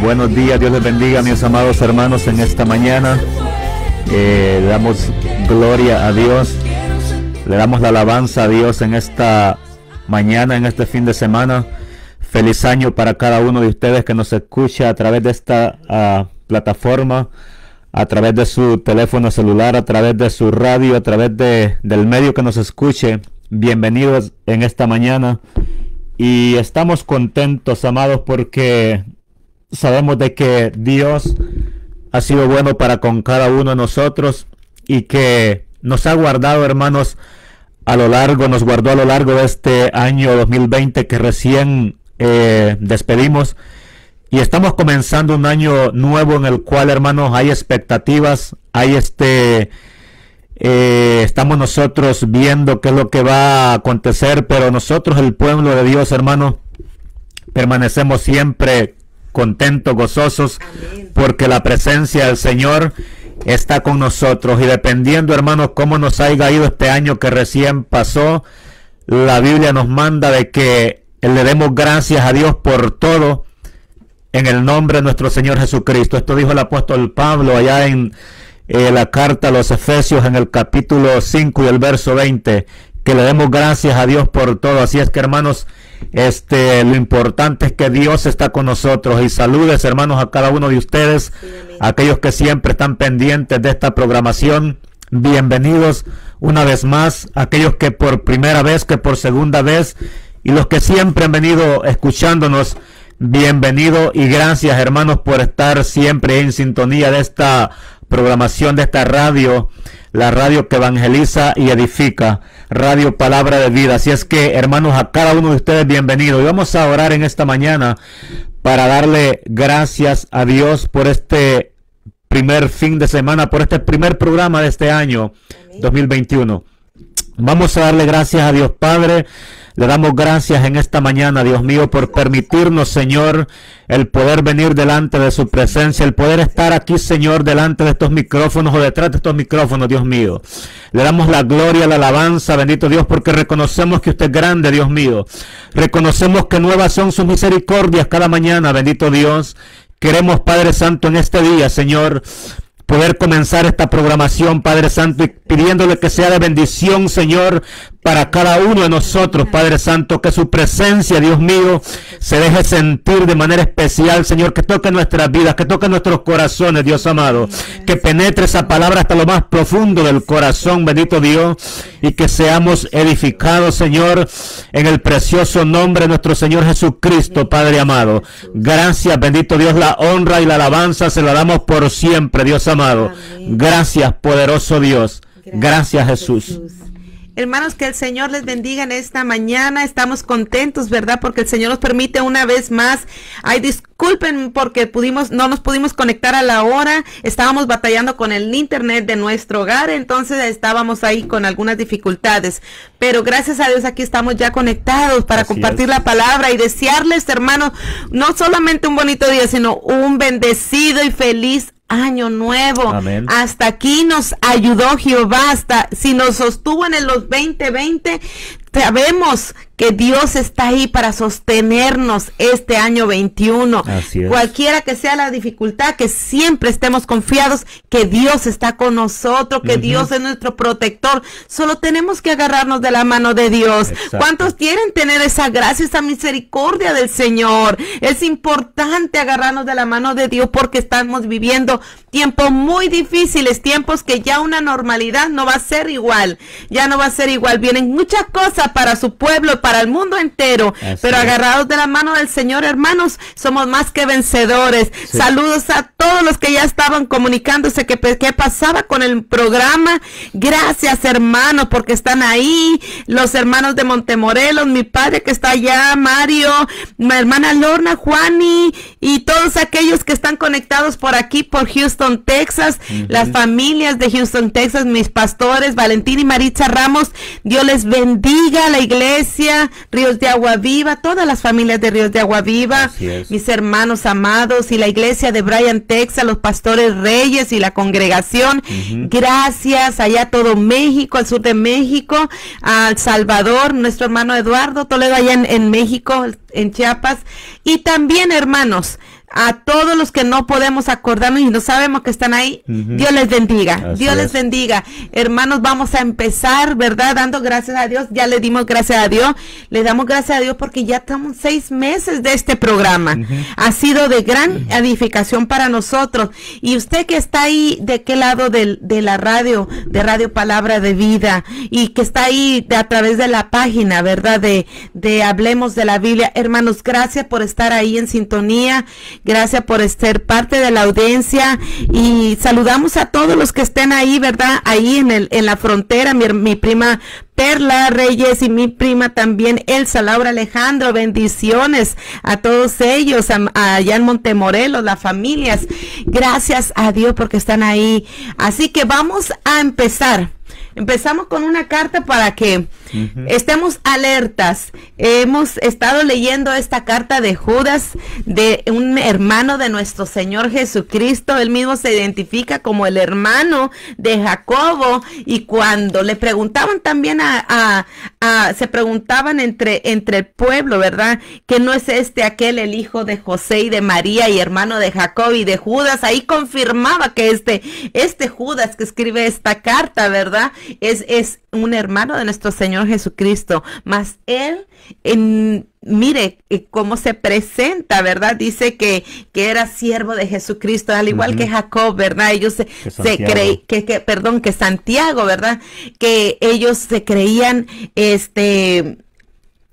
Buenos días, Dios les bendiga, mis amados hermanos, en esta mañana. Le damos gloria a Dios, le damos la alabanza a Dios en esta mañana, en este fin de semana. Feliz año para cada uno de ustedes que nos escucha a través de esta plataforma, a través de su teléfono celular, a través de su radio, a través del medio que nos escuche. Bienvenidos en esta mañana. Y estamos contentos, amados, porque sabemos de que Dios ha sido bueno para con cada uno de nosotros y que nos ha guardado, hermanos, nos guardó a lo largo de este año 2020 que recién despedimos, y estamos comenzando un año nuevo en el cual, hermanos, hay expectativas, estamos nosotros viendo qué es lo que va a acontecer, pero nosotros, el pueblo de Dios, hermanos, permanecemos siempre contentos, gozosos. Amén. Porque la presencia del Señor está con nosotros, y dependiendo, hermanos, cómo nos haya ido este año que recién pasó, la Biblia nos manda de que le demos gracias a Dios por todo en el nombre de nuestro Señor Jesucristo. Esto dijo el apóstol Pablo allá en la carta a los Efesios, en el capítulo 5 y el verso 20, que le demos gracias a Dios por todo. Así es que, hermanos, lo importante es que Dios está con nosotros. Y saludes, hermanos, a cada uno de ustedes, aquellos que siempre están pendientes de esta programación. Bienvenidos una vez más, aquellos que por primera vez, que por segunda vez, y los que siempre han venido escuchándonos. Bienvenido y gracias, hermanos, por estar siempre en sintonía de esta programación, de esta radio, la radio que evangeliza y edifica, Radio Palabra de Vida. Así es que, hermanos, a cada uno de ustedes, bienvenido. Y vamos a orar en esta mañana para darle gracias a Dios por este primer fin de semana, por este primer programa de este año 2021. Vamos a darle gracias a Dios Padre. Le damos gracias en esta mañana, Dios mío, por permitirnos, Señor, el poder venir delante de su presencia, el poder estar aquí, Señor, delante de estos micrófonos o detrás de estos micrófonos, Dios mío. Le damos la gloria, la alabanza, bendito Dios, porque reconocemos que usted es grande, Dios mío. Reconocemos que nuevas son sus misericordias cada mañana, bendito Dios. Queremos, Padre Santo, en este día, Señor, poder comenzar esta programación, Padre Santo, y pidiéndole que sea de bendición, Señor, para cada uno de nosotros, Padre Santo, que su presencia, Dios mío, se deje sentir de manera especial, Señor, que toque nuestras vidas, que toque nuestros corazones, Dios amado, que penetre esa palabra hasta lo más profundo del corazón, bendito Dios, y que seamos edificados, Señor, en el precioso nombre de nuestro Señor Jesucristo, Padre amado. Gracias, bendito Dios, la honra y la alabanza se la damos por siempre, Dios amado. Gracias, poderoso Dios. Gracias, Jesús. Hermanos, que el Señor les bendiga en esta mañana. Estamos contentos, ¿verdad? Porque el Señor nos permite una vez más. Ay, disculpen porque no nos pudimos conectar a la hora. Estábamos batallando con el internet de nuestro hogar, entonces estábamos ahí con algunas dificultades. Pero gracias a Dios aquí estamos ya conectados para compartir la palabra y desearles, hermanos, no solamente un bonito día, sino un bendecido y feliz año nuevo. Amén. Hasta aquí nos ayudó Jehová, si nos sostuvo en el 2020, sabemos que Dios está ahí para sostenernos este año 21. Así es. Cualquiera que sea la dificultad, que siempre estemos confiados que Dios está con nosotros, que Dios es nuestro protector. Solo tenemos que agarrarnos de la mano de Dios. Exacto. ¿Cuántos quieren tener esa gracia, esa misericordia del Señor? Es importante agarrarnos de la mano de Dios porque estamos viviendo tiempos muy difíciles, tiempos que ya una normalidad no va a ser igual. Ya no va a ser igual. Vienen muchas cosas para su pueblo, para el mundo entero, pero agarrados de la mano del Señor, hermanos, somos más que vencedores. Sí. Saludos a todos los que ya estaban comunicándose qué pasaba con el programa. Gracias, hermanos, porque están ahí. Los hermanos de Montemorelos, mi padre que está allá, Mario, mi hermana Lorna, Juani, y todos aquellos que están conectados por aquí, por Houston, Texas, las familias de Houston, Texas, mis pastores, Valentín y Maritza Ramos. Dios les bendiga, la iglesia, Ríos de Agua Viva, todas las familias de Ríos de Agua Viva, mis hermanos amados, y la iglesia de Bryan, Texas, los pastores Reyes y la congregación. Gracias allá a todo México, al sur de México, a El Salvador, nuestro hermano Eduardo Toledo allá en México, en Chiapas, y también, hermanos, A todos los que no podemos acordarnos y no sabemos que están ahí, Dios les bendiga. Dios les bendiga. Hermanos, vamos a empezar, ¿verdad? Dando gracias a Dios. Ya le dimos gracias a Dios. Le damos gracias a Dios porque ya estamos 6 meses de este programa. Ha sido de gran edificación para nosotros. Y usted que está ahí, ¿de qué lado de la radio? De Radio Palabra de Vida. Y que está ahí a través de la página, ¿verdad? De Hablemos de la Biblia. Hermanos, gracias por estar ahí en sintonía. Gracias por ser parte de la audiencia. Y saludamos a todos los que estén ahí, ¿verdad? Ahí en la frontera. Mi prima Perla Reyes y mi prima también Elsa Laura Alejandro, bendiciones a todos ellos, allá en Montemorelos, las familias. Gracias a Dios porque están ahí. Así que vamos a empezar. Empezamos con una carta para que estemos alertas. Hemos estado leyendo esta carta de Judas, de un hermano de nuestro Señor Jesucristo. Él mismo se identifica como el hermano de Jacobo. Y cuando le preguntaban también se preguntaban entre el pueblo, ¿verdad? Que no es aquel el hijo de José y de María y hermano de Jacob y de Judas. Ahí confirmaba que este Judas que escribe esta carta, ¿verdad? Es un hermano de nuestro Señor Jesucristo, mas él, mire cómo se presenta, ¿verdad? Dice que era siervo de Jesucristo, al igual que Jacob, ¿verdad? Ellos que Santiago, ¿verdad? Que ellos se creían,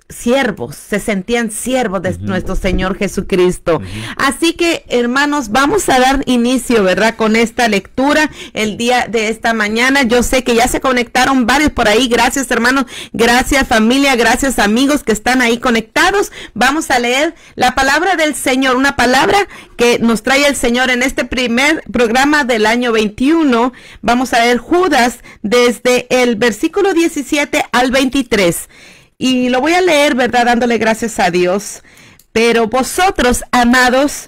siervos, se sentían siervos de nuestro Señor Jesucristo. Así que, hermanos, vamos a dar inicio, ¿verdad? Con esta lectura el día de esta mañana. Yo sé que ya se conectaron varios por ahí. Gracias, hermanos. Gracias, familia. Gracias, amigos que están ahí conectados. Vamos a leer la palabra del Señor, una palabra que nos trae el Señor en este primer programa del año 21. Vamos a leer Judas desde el versículo 17 al 23. Y lo voy a leer, ¿verdad? Dándole gracias a Dios. Pero vosotros, amados,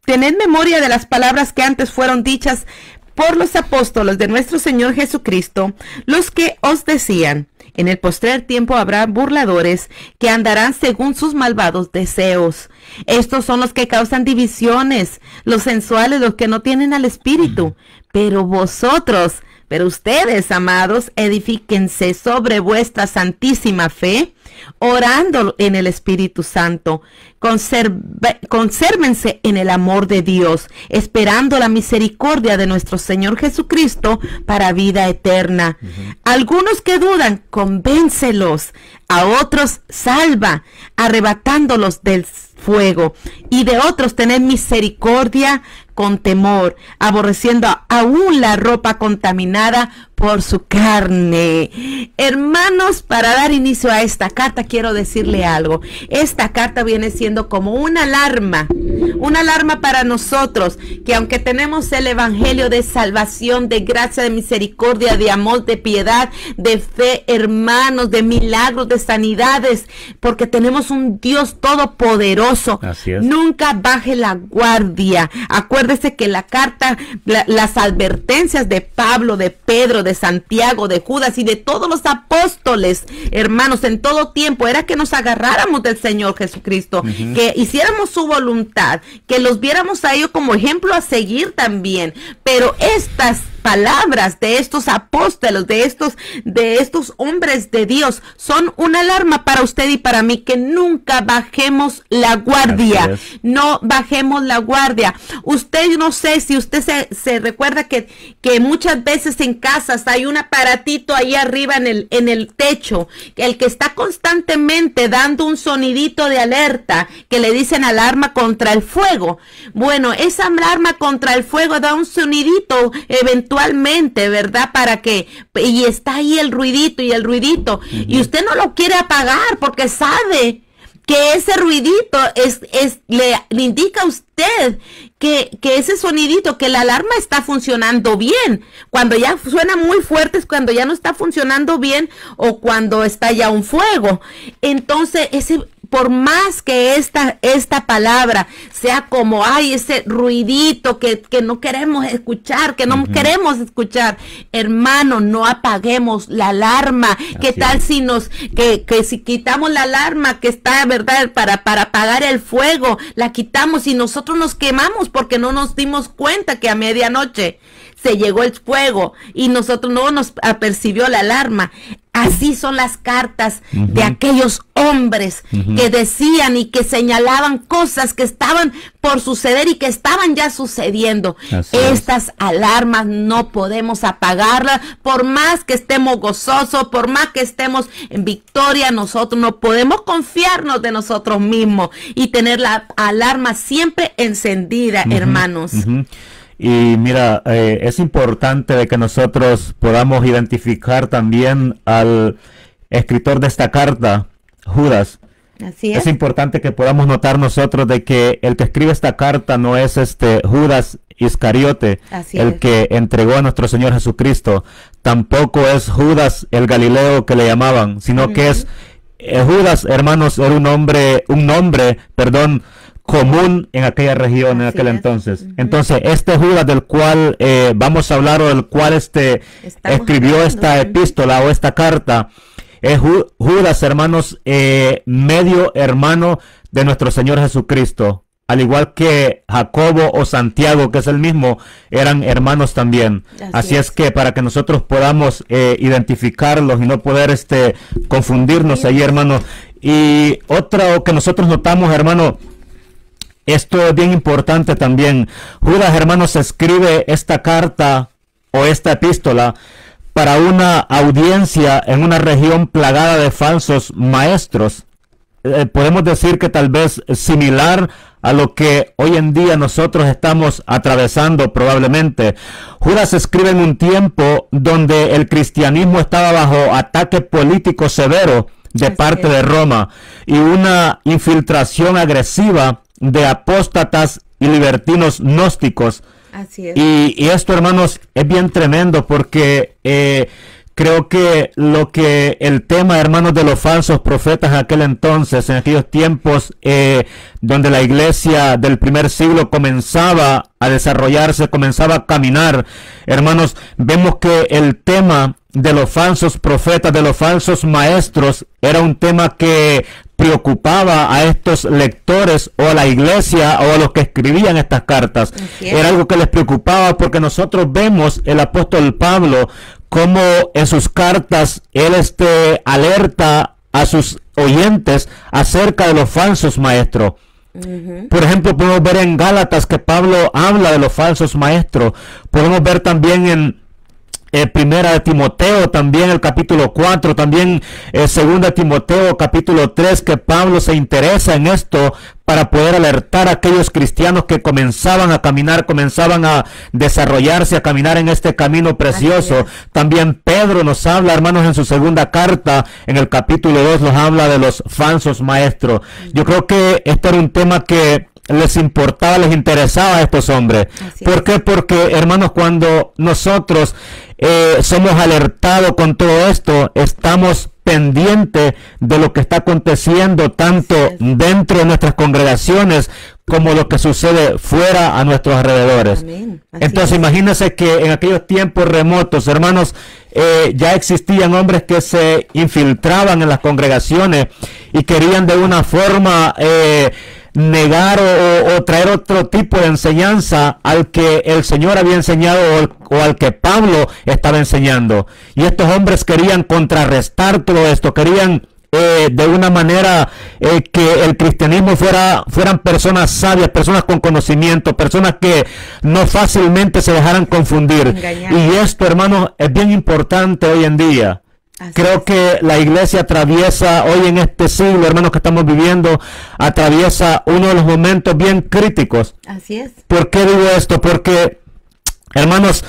tened memoria de las palabras que antes fueron dichas por los apóstoles de nuestro Señor Jesucristo, los que os decían: en el postrer tiempo habrá burladores que andarán según sus malvados deseos. Estos son los que causan divisiones, los sensuales, los que no tienen al Espíritu. Pero ustedes, amados, edifíquense sobre vuestra santísima fe, orando en el Espíritu Santo. Consérvense en el amor de Dios, esperando la misericordia de nuestro Señor Jesucristo para vida eterna. Algunos que dudan, convéncelos. A otros salva, arrebatándolos del fuego. Y de otros tened misericordia con temor, aborreciendo aún la ropa contaminada por su carne. Hermanos, para dar inicio a esta carta, quiero decirle algo. Esta carta viene siendo como una alarma para nosotros, que aunque tenemos el evangelio de salvación, de gracia, de misericordia, de amor, de piedad, de fe, hermanos, de milagros, de sanidades, porque tenemos un Dios todopoderoso. Así es. Nunca baje la guardia. Acuérdese que la carta, las advertencias de Pablo, de Pedro, de Santiago, de Judas y de todos los apóstoles, hermanos, en todo tiempo, era que nos agarráramos del Señor Jesucristo, que hiciéramos su voluntad, que los viéramos a ellos como ejemplo a seguir también. Pero estas palabras de estos apóstoles, de estos hombres de Dios, son una alarma para usted y para mí, que nunca bajemos la guardia. No bajemos la guardia. Usted, no sé si usted se recuerda que muchas veces en casas hay un aparatito ahí arriba en el techo, el que está constantemente dando un sonidito de alerta, que le dicen alarma contra el fuego. Bueno, esa alarma contra el fuego da un sonidito eventualmente, ¿verdad? Y está ahí el ruidito, y usted no lo quiere apagar porque sabe que ese ruidito le indica a usted que ese sonidito, que la alarma está funcionando bien. Cuando ya suena muy fuerte es cuando ya no está funcionando bien, o cuando está ya un fuego. Entonces, por más que esta palabra sea como, ay, ese ruidito que no queremos escuchar, que no queremos escuchar, hermano, no apaguemos la alarma. ¿Qué tal si si quitamos la alarma que está, verdad, para apagar el fuego, la quitamos y nosotros nos quemamos porque no nos dimos cuenta que a medianoche se llegó el fuego y nosotros no nos apercibió la alarma? Así son las cartas de aquellos hombres que decían y que señalaban cosas que estaban por suceder y que estaban ya sucediendo. Estas alarmas no podemos apagarlas, por más que estemos gozosos, por más que estemos en victoria, nosotros no podemos confiarnos de nosotros mismos y tener la alarma siempre encendida, hermanos. Y mira, es importante de que nosotros podamos identificar también al escritor de esta carta, Judas. Así es. Es importante que podamos notar nosotros de que el que escribe esta carta no es Judas Iscariote, que entregó a nuestro Señor Jesucristo. Tampoco es Judas el Galileo que le llamaban, sino que es Judas, hermanos, era un nombre, común en aquella región, en aquel entonces. Entonces, este Judas del cual vamos a hablar, o del cual escribió esta epístola o esta carta, es Judas, hermanos, medio hermano de nuestro Señor Jesucristo. Al igual que Jacobo o Santiago, que es el mismo, eran hermanos también. Así es que para que nosotros podamos identificarlos y no poder confundirnos ahí, hermanos. Y otro que nosotros notamos, hermano, esto es bien importante también. Judas, hermanos, escribe esta carta o esta epístola para una audiencia en una región plagada de falsos maestros. Podemos decir que tal vez similar a lo que hoy en día nosotros estamos atravesando probablemente. Judas escribe en un tiempo donde el cristianismo estaba bajo ataque político severo de parte de Roma y una infiltración agresiva de apóstatas y libertinos gnósticos. Así es. Y esto, hermanos, es bien tremendo porque creo que el tema, hermanos, de los falsos profetas en aquel entonces, en aquellos tiempos donde la iglesia del primer siglo comenzaba a desarrollarse, comenzaba a caminar, hermanos, vemos que el tema de los falsos profetas, de los falsos maestros, era un tema que preocupaba a estos lectores o a la iglesia o a los que escribían estas cartas. Era algo que les preocupaba porque nosotros vemos el apóstol Pablo como en sus cartas él alerta a sus oyentes acerca de los falsos maestros. Por ejemplo, podemos ver en Gálatas que Pablo habla de los falsos maestros. Podemos ver también en Primera de Timoteo, también el capítulo 4, también Segunda de Timoteo, capítulo 3, que Pablo se interesa en esto para poder alertar a aquellos cristianos que comenzaban a caminar, comenzaban a desarrollarse, a caminar en este camino precioso. También Pedro nos habla, hermanos, en su segunda carta, en el capítulo 2, nos habla de los falsos maestros. Yo creo que este era un tema que les importaba, les interesaba a estos hombres. ¿Por qué? Porque, hermanos, cuando nosotros somos alertados con todo esto, estamos pendientes de lo que está aconteciendo tanto dentro de nuestras congregaciones como lo que sucede fuera a nuestros alrededores. Entonces, imagínense que en aquellos tiempos remotos, hermanos, ya existían hombres que se infiltraban en las congregaciones y querían de una forma negar o traer otro tipo de enseñanza al que el Señor había enseñado o al que Pablo estaba enseñando. Y estos hombres querían contrarrestar todo esto, querían de una manera que el cristianismo fueran personas sabias, personas con conocimiento, personas que no fácilmente se dejaran confundir. Y esto, hermanos, es bien importante hoy en día. Creo que la iglesia atraviesa hoy en este siglo, hermanos, que estamos viviendo, atraviesa uno de los momentos bien críticos. Así es. ¿Por qué digo esto? Porque, hermanos,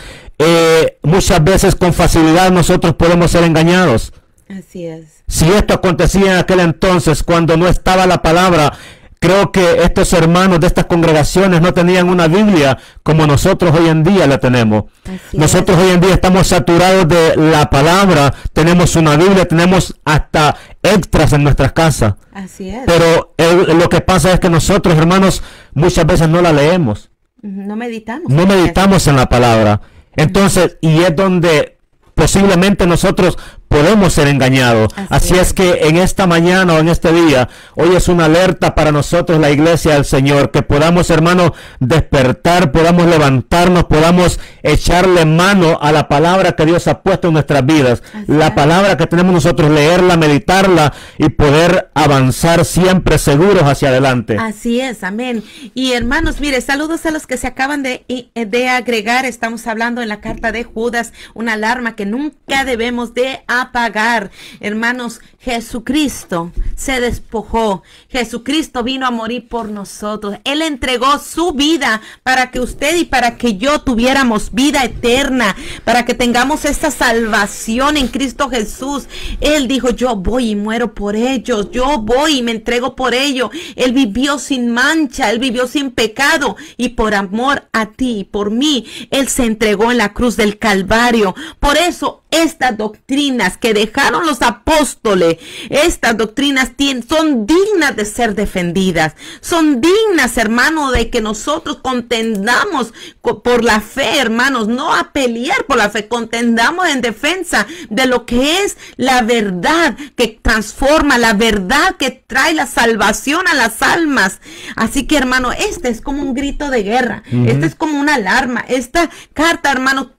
muchas veces con facilidad nosotros podemos ser engañados. Así es. Si esto acontecía en aquel entonces, cuando no estaba la palabra, Creo que estos hermanos de estas congregaciones no tenían una Biblia como nosotros hoy en día la tenemos. Nosotros hoy en día estamos saturados de la palabra, tenemos una Biblia, tenemos hasta extras en nuestras casas. Así es. Pero lo que pasa es que nosotros, hermanos, muchas veces no la leemos. No meditamos. No meditamos en la palabra. Entonces, y es donde posiblemente nosotros podemos ser engañados. Así es que en esta mañana o en este día, hoy es una alerta para nosotros, la iglesia del Señor, que podamos, hermanos, despertar, podamos levantarnos, podamos echarle mano a la palabra que Dios ha puesto en nuestras vidas. La palabra que tenemos nosotros, leerla, meditarla y poder avanzar siempre seguros hacia adelante. Así es, amén. Y hermanos, mire, saludos a los que se acaban de agregar. Estamos hablando en la carta de Judas, una alarma que nunca debemos de apagar. Hermanos, Jesucristo se despojó. Jesucristo vino a morir por nosotros. Él entregó su vida para que usted y para que yo tuviéramos vida eterna, para que tengamos esta salvación en Cristo Jesús. Él dijo, yo voy y muero por ellos, yo voy y me entrego por ellos. Él vivió sin mancha, él vivió sin pecado, y por amor a ti y por mí, él se entregó en la cruz del Calvario. Por eso estas doctrinas que dejaron los apóstoles, estas doctrinas son dignas de ser defendidas, son dignas, hermano, de que nosotros contendamos por la fe, hermanos, no a pelear por la fe, contendamos en defensa de lo que es la verdad que transforma, la verdad que trae la salvación a las almas. Así que, hermano, este es como un grito de guerra, este es como una alarma. Esta carta, hermano,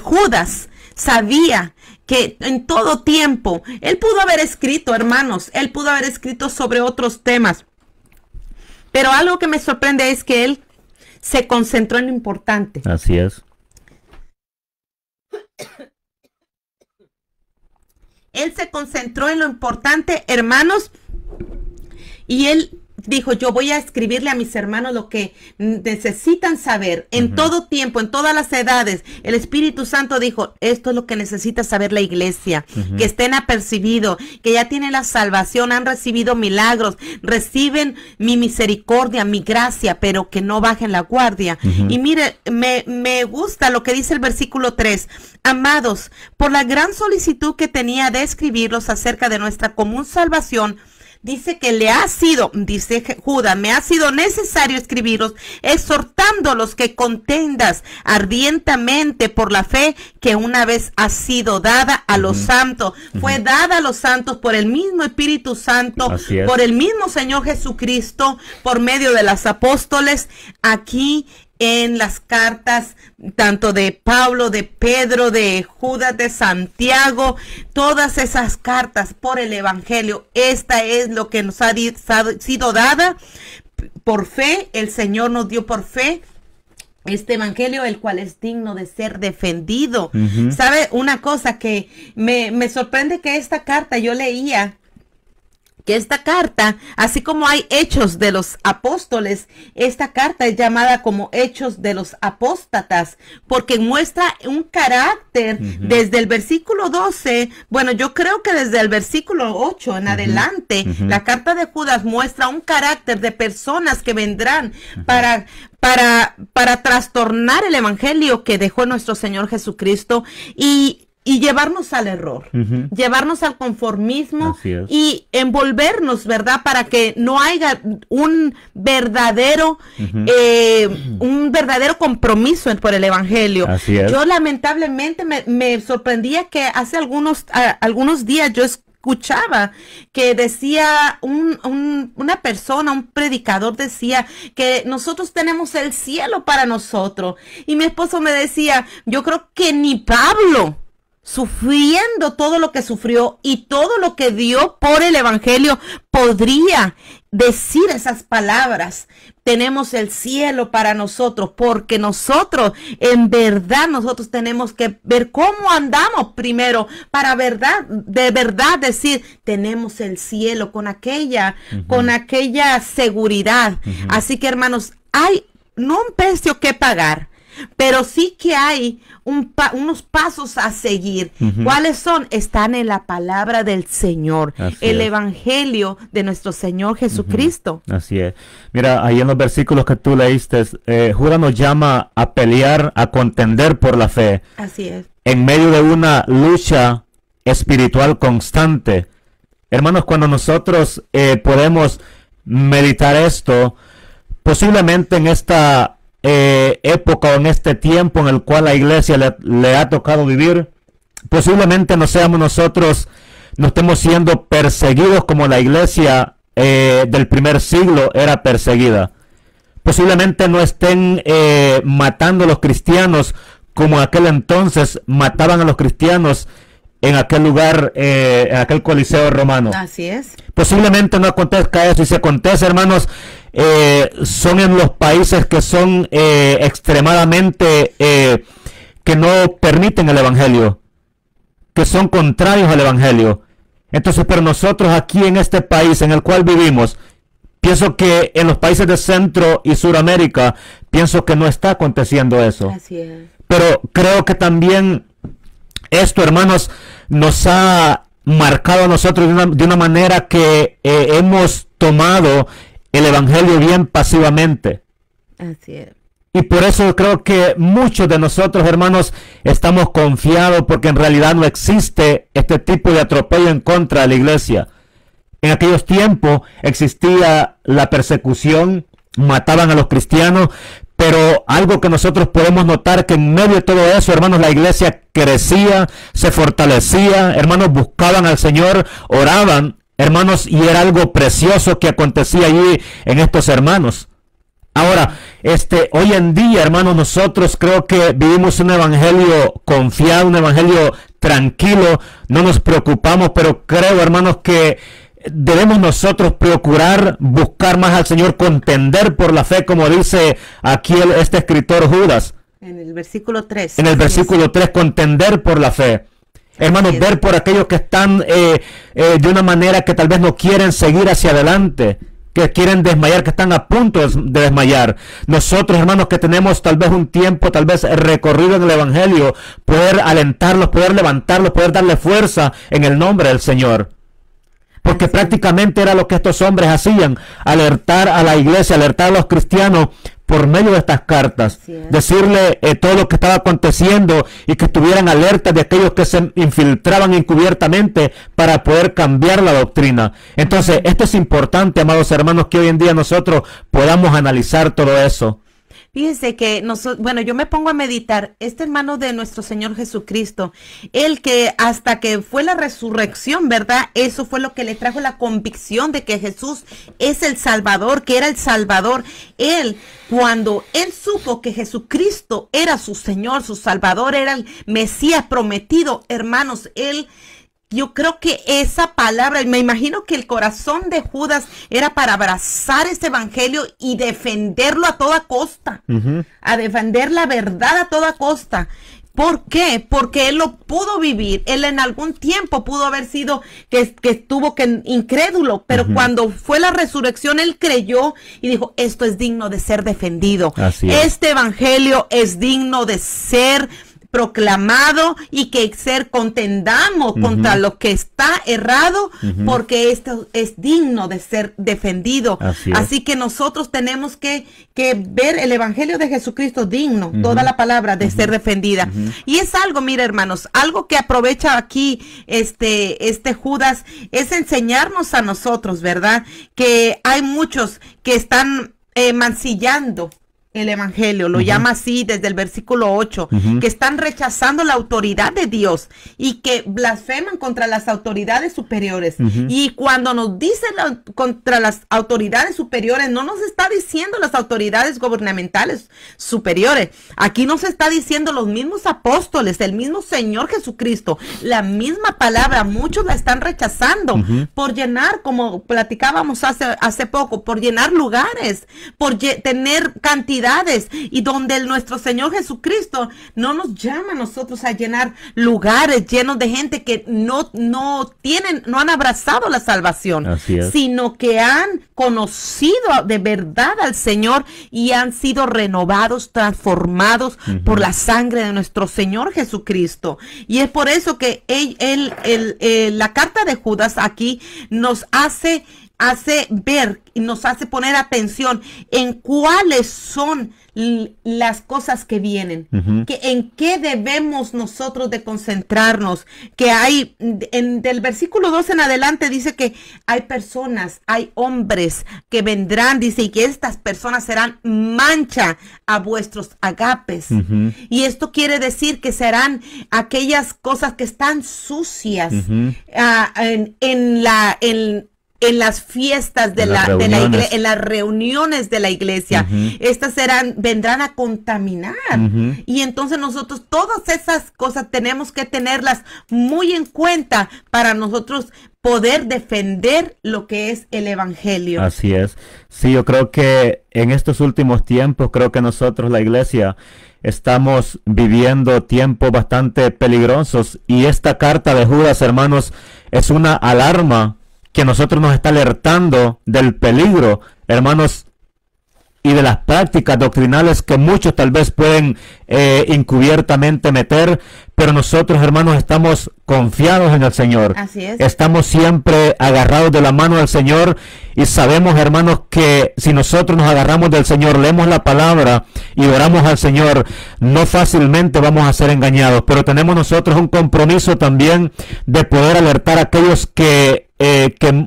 Judas sabía que en todo tiempo, él pudo haber escrito, hermanos, él pudo haber escrito sobre otros temas, pero algo que me sorprende es que él se concentró en lo importante. Así es. Él se concentró en lo importante, hermanos, y él dijo, yo voy a escribirle a mis hermanos lo que necesitan saber en todo tiempo, en todas las edades. El Espíritu Santo dijo, esto es lo que necesita saber la iglesia, que estén apercibidos, que ya tienen la salvación, han recibido milagros, reciben mi misericordia, mi gracia, pero que no bajen la guardia. Y mire, me gusta lo que dice el versículo 3. Amados, por la gran solicitud que tenía de escribirlos acerca de nuestra común salvación, dice que le ha sido, dice Judas, me ha sido necesario escribiros, exhortándolos que contendas ardientemente por la fe que una vez ha sido dada a los santos. Fue dada a los santos por el mismo Espíritu Santo, por el mismo Señor Jesucristo, por medio de los apóstoles. Aquí en las cartas, tanto de Pablo, de Pedro, de Judas, de Santiago, todas esas cartas por el Evangelio. Esta es lo que nos ha sido dada por fe. El Señor nos dio por fe este evangelio, el cual es digno de ser defendido. ¿Sabe una cosa que me sorprende? Que esta carta yo leía, que esta carta, así como hay Hechos de los Apóstoles, esta carta es llamada como Hechos de los Apóstatas, porque muestra un carácter desde el versículo 12, bueno, yo creo que desde el versículo 8 en adelante, la carta de Judas muestra un carácter de personas que vendrán para trastornar el evangelio que dejó nuestro Señor Jesucristo y llevarnos al error, llevarnos al conformismo y envolvernos, ¿verdad? Para que no haya un verdadero compromiso por el evangelio. Yo lamentablemente me sorprendía que hace algunos días yo escuchaba que decía una persona, un predicador decía que nosotros tenemos el cielo para nosotros, y mi esposo me decía, yo creo que ni Pablo, sufriendo todo lo que sufrió y todo lo que dio por el evangelio, podría decir esas palabras. Tenemos el cielo para nosotros, porque nosotros, en verdad, nosotros tenemos que ver cómo andamos primero para de verdad decir, tenemos el cielo con aquella seguridad. Así que, hermanos, hay no un precio que pagar. pero sí que hay unos pasos a seguir. ¿Cuáles son? Están en la palabra del Señor, el evangelio de nuestro Señor Jesucristo. Así es. Mira, ahí en los versículos que tú leíste, Judas nos llama a pelear, a contender por la fe. Así es. En medio de una lucha espiritual constante. Hermanos, cuando nosotros podemos meditar esto, posiblemente en esta época o en este tiempo en el cual la iglesia le ha tocado vivir, posiblemente no seamos nosotros, no estemos siendo perseguidos como la iglesia del primer siglo era perseguida. Posiblemente no estén matando a los cristianos como aquel entonces mataban a los cristianos en aquel lugar, en aquel coliseo romano. Así es. Posiblemente no acontezca eso, y si acontece, hermanos, son en los países que son extremadamente, que no permiten el evangelio, que son contrarios al evangelio. Entonces, pero nosotros aquí en este país en el cual vivimos, pienso que en los países de Centro y Suramérica, pienso que no está aconteciendo eso. Así es. Pero creo que también esto, hermanos, nos ha marcado a nosotros de una manera que hemos tomado el evangelio bien pasivamente. Así es. Y por eso creo que muchos de nosotros, hermanos, estamos confiados porque en realidad no existe este tipo de atropello en contra de la iglesia. En aquellos tiempos existía la persecución, mataban a los cristianos, pero algo que nosotros podemos notar que en medio de todo eso, hermanos, la iglesia crecía, se fortalecía, hermanos, buscaban al Señor, oraban, hermanos, y era algo precioso que acontecía allí en estos hermanos. Ahora, hoy en día, hermanos, nosotros creo que vivimos un evangelio confiado, un evangelio tranquilo, no nos preocupamos, pero creo, hermanos, que debemos nosotros procurar buscar más al Señor, contender por la fe, como dice aquí este escritor Judas. En el versículo 3. En el versículo 3, contender por la fe. Hermanos, ver por aquellos que están de una manera que tal vez no quieren seguir hacia adelante, que quieren desmayar, que están a punto de desmayar. Nosotros, hermanos, que tenemos tal vez un tiempo, tal vez recorrido en el evangelio, poder alentarlos, poder levantarlos, poder darle fuerza en el nombre del Señor. Porque prácticamente era lo que estos hombres hacían, alertar a la iglesia, alertar a los cristianos por medio de estas cartas, decirle todo lo que estaba aconteciendo y que estuvieran alertas de aquellos que se infiltraban encubiertamente para poder cambiar la doctrina. Entonces, esto es importante, amados hermanos, que hoy en día nosotros podamos analizar todo eso. Fíjese que bueno, yo me pongo a meditar, este hermano de nuestro Señor Jesucristo, el que hasta que fue la resurrección, ¿verdad? Eso fue lo que le trajo la convicción de que Jesús es el Salvador, que era el Salvador. Cuando él supo que Jesucristo era su Señor, su Salvador, era el Mesías prometido, hermanos, yo creo que esa palabra, me imagino que el corazón de Judas era para abrazar ese evangelio y defenderlo a toda costa, a defender la verdad a toda costa. ¿Por qué? Porque él lo pudo vivir. Él en algún tiempo pudo haber sido que estuvo incrédulo, pero cuando fue la resurrección, él creyó y dijo, esto es digno de ser defendido. Este evangelio es digno de ser proclamado y que contendamos contra lo que está errado, porque esto es digno de ser defendido. Así que nosotros tenemos que ver el evangelio de Jesucristo digno, toda la palabra de ser defendida. Y es algo, mira, hermanos, algo que aprovecha aquí este Judas es enseñarnos a nosotros, ¿verdad? Que hay muchos que están mancillando el evangelio, lo llama así desde el versículo 8, que están rechazando la autoridad de Dios y que blasfeman contra las autoridades superiores. Y cuando nos dicen contra las autoridades superiores, no nos está diciendo las autoridades gubernamentales superiores. Aquí nos está diciendo los mismos apóstoles, el mismo Señor Jesucristo, la misma palabra. Muchos la están rechazando por llenar, como platicábamos hace poco, por llenar lugares, por tener cantidad normalidades y donde nuestro Señor Jesucristo no nos llama a nosotros a llenar lugares llenos de gente que no han abrazado la salvación, sino que han conocido de verdad al Señor y han sido renovados, transformados por la sangre de nuestro Señor Jesucristo. Y es por eso que la carta de Judas aquí nos hace ver y nos hace poner atención en cuáles son las cosas que vienen, en qué debemos nosotros de concentrarnos, que hay, del versículo 2 en adelante dice que hay personas, hay hombres que vendrán, dice, y que estas personas serán mancha a vuestros agapes. Y esto quiere decir que serán aquellas cosas que están sucias en las fiestas de la iglesia, en las reuniones de la iglesia. Estas vendrán a contaminar. Y entonces nosotros todas esas cosas tenemos que tenerlas muy en cuenta para nosotros poder defender lo que es el evangelio. Así es. Sí, yo creo que en estos últimos tiempos, creo que nosotros, la iglesia, estamos viviendo tiempos bastante peligrosos, y esta carta de Judas, hermanos, es una alarma que nosotros nos está alertando del peligro, hermanos, y de las prácticas doctrinales que muchos tal vez pueden encubiertamente meter, pero nosotros, hermanos, estamos confiados en el Señor. Así es. Estamos siempre agarrados de la mano del Señor, y sabemos, hermanos, que si nosotros nos agarramos del Señor, leemos la palabra y oramos al Señor, no fácilmente vamos a ser engañados, pero tenemos nosotros un compromiso también de poder alertar a aquellos que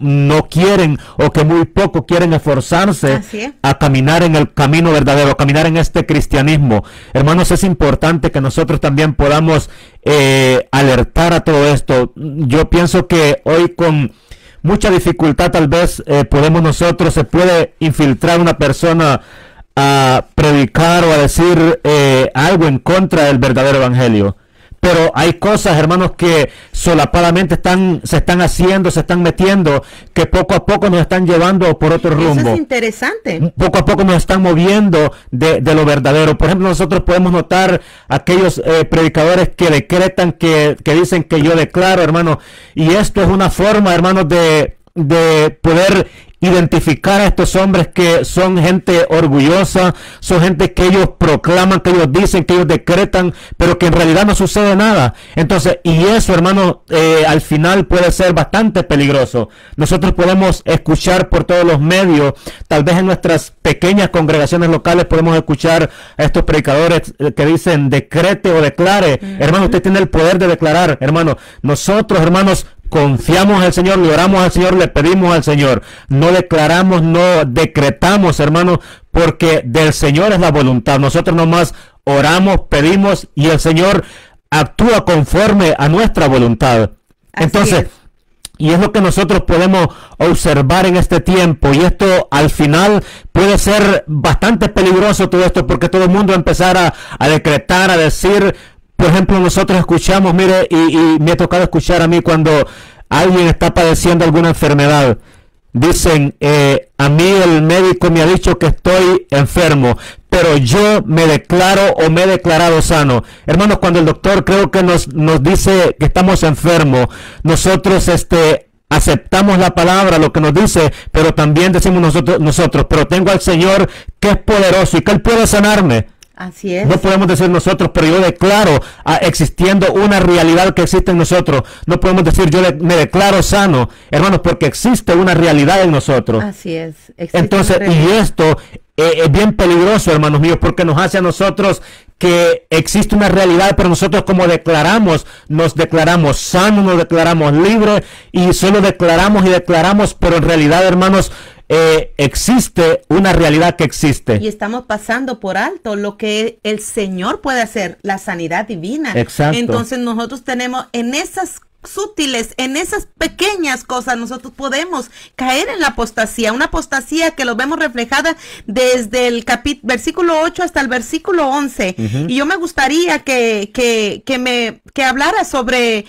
no quieren o que muy poco quieren esforzarse a caminar en el camino verdadero, a caminar en este cristianismo. Hermanos, es importante que nosotros también podamos alertar a todo esto. Yo pienso que hoy con mucha dificultad tal vez se puede infiltrar una persona a predicar o a decir algo en contra del verdadero evangelio. Pero hay cosas, hermanos, que solapadamente se están metiendo, que poco a poco nos están llevando por otro rumbo. Eso es interesante. Poco a poco nos están moviendo de lo verdadero. Por ejemplo, nosotros podemos notar aquellos predicadores que decretan, que dicen que yo declaro, hermano. Y esto es una forma, hermanos, de poder identificar a estos hombres que son gente orgullosa, son gente que ellos proclaman, que ellos dicen, que ellos decretan, pero que en realidad no sucede nada. Entonces, y eso, hermano, al final puede ser bastante peligroso. Nosotros podemos escuchar por todos los medios, tal vez en nuestras pequeñas congregaciones locales podemos escuchar a estos predicadores que dicen decrete o declare. Hermano, usted tiene el poder de declarar, hermano. Nosotros, hermanos, confiamos en el Señor, le oramos al Señor, le pedimos al Señor. No declaramos, no decretamos, hermanos, porque del Señor es la voluntad. Nosotros nomás oramos, pedimos, y el Señor actúa conforme a nuestra voluntad. Entonces, y es lo que nosotros podemos observar en este tiempo, y esto al final puede ser bastante peligroso todo esto, porque todo el mundo empezar a decretar, a decir. Por ejemplo, nosotros escuchamos, mire, y me ha tocado escuchar a mí cuando alguien está padeciendo alguna enfermedad. Dicen, a mí el médico me ha dicho que estoy enfermo, pero yo me declaro o me he declarado sano. Hermanos, cuando el doctor creo que nos dice que estamos enfermos, nosotros aceptamos la palabra, lo que nos dice, pero también decimos nosotros, pero tengo al Señor que es poderoso y que Él puede sanarme. Así es. No podemos decir nosotros, pero yo declaro existiendo una realidad que existe en nosotros. No podemos decir yo me declaro sano, hermanos, porque existe una realidad en nosotros. Así es. Entonces, y esto es bien peligroso, hermanos míos, porque nos hace a nosotros que existe una realidad, pero nosotros como nos declaramos sanos, nos declaramos libres, y solo declaramos y declaramos, pero en realidad, hermanos, existe una realidad que existe. Y estamos pasando por alto lo que el Señor puede hacer, la sanidad divina. Exacto. Entonces nosotros tenemos en esas sutiles, en esas pequeñas cosas, nosotros podemos caer en la apostasía, una apostasía que lo vemos reflejada desde el versículo 8 hasta el versículo 11. Y yo me gustaría que hablara sobre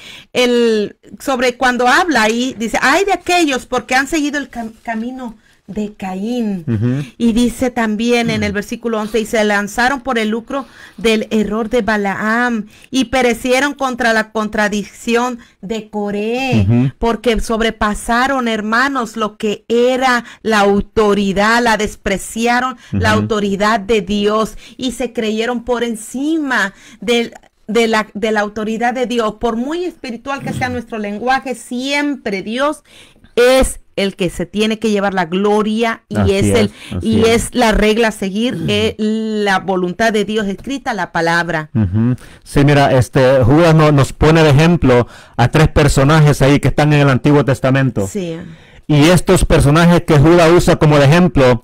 cuando habla y dice, hay de aquellos porque han seguido el camino de Caín. Y dice también en el versículo 11, y se lanzaron por el lucro del error de Balaam y perecieron contra la contradicción de Coré, porque sobrepasaron, hermanos, lo que era la autoridad, la despreciaron, la autoridad de Dios, y se creyeron por encima de la autoridad de Dios. Por muy espiritual que sea nuestro lenguaje, siempre Dios es el que se tiene que llevar la gloria, y es la regla a seguir, la voluntad de Dios escrita, la palabra. Sí, mira, Judas nos pone de ejemplo a 3 personajes ahí que están en el Antiguo Testamento. Sí. Y estos personajes que Judas usa como de ejemplo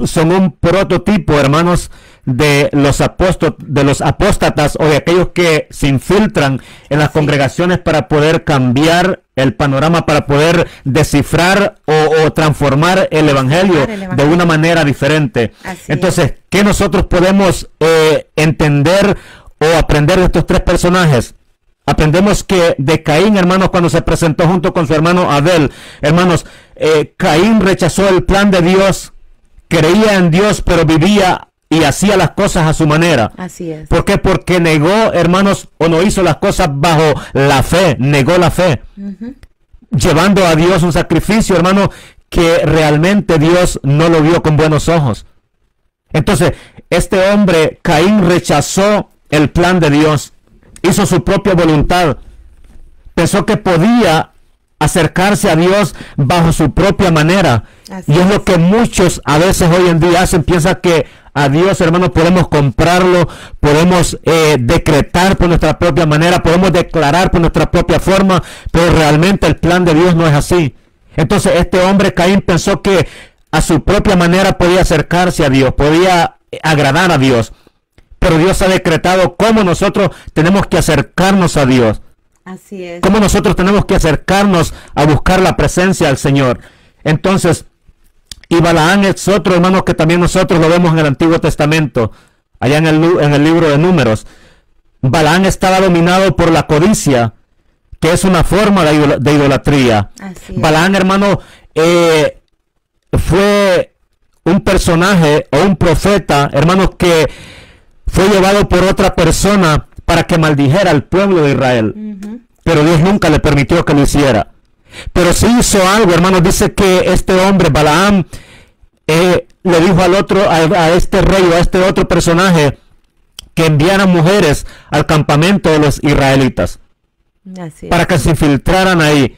son un prototipo, hermanos, de los apóstatas, o de aquellos que se infiltran en las congregaciones para poder cambiar el panorama, para poder descifrar o transformar el evangelio de una manera diferente. Entonces, ¿qué nosotros podemos entender o aprender de estos 3 personajes? Aprendemos que de Caín, hermanos, cuando se presentó junto con su hermano Abel, hermanos, Caín rechazó el plan de Dios, creía en Dios, pero vivía y hacía las cosas a su manera. Así es. ¿Por qué? Porque negó, hermanos, o no hizo las cosas bajo la fe, negó la fe, llevando a Dios un sacrificio, hermano, que realmente Dios no lo vio con buenos ojos. Entonces, este hombre, Caín, rechazó el plan de Dios, hizo su propia voluntad, pensó que podía acercarse a Dios bajo su propia manera. Y es lo que muchos a veces hoy en día hacen. Piensan que a Dios, hermanos, podemos comprarlo, podemos decretar por nuestra propia manera, podemos declarar por nuestra propia forma, pero realmente el plan de Dios no es así. Entonces este hombre, Caín, pensó que a su propia manera podía acercarse a Dios, podía agradar a Dios, pero Dios ha decretado cómo nosotros tenemos que acercarnos a Dios. Así es. Cómo nosotros tenemos que acercarnos a buscar la presencia del Señor. Entonces, y Balaam es otro, hermano, que también nosotros lo vemos en el Antiguo Testamento, allá en el libro de Números. Balaam estaba dominado por la codicia, que es una forma de idolatría. Balaam, hermano, fue un personaje o un profeta, hermanos, que fue llevado por otra persona para que maldijera al pueblo de Israel. Pero Dios nunca le permitió que lo hiciera. Pero sí hizo algo, hermanos. Dice que este hombre, Balaam, le dijo a este rey o a este otro personaje que enviaran mujeres al campamento de los israelitas para que se infiltraran ahí.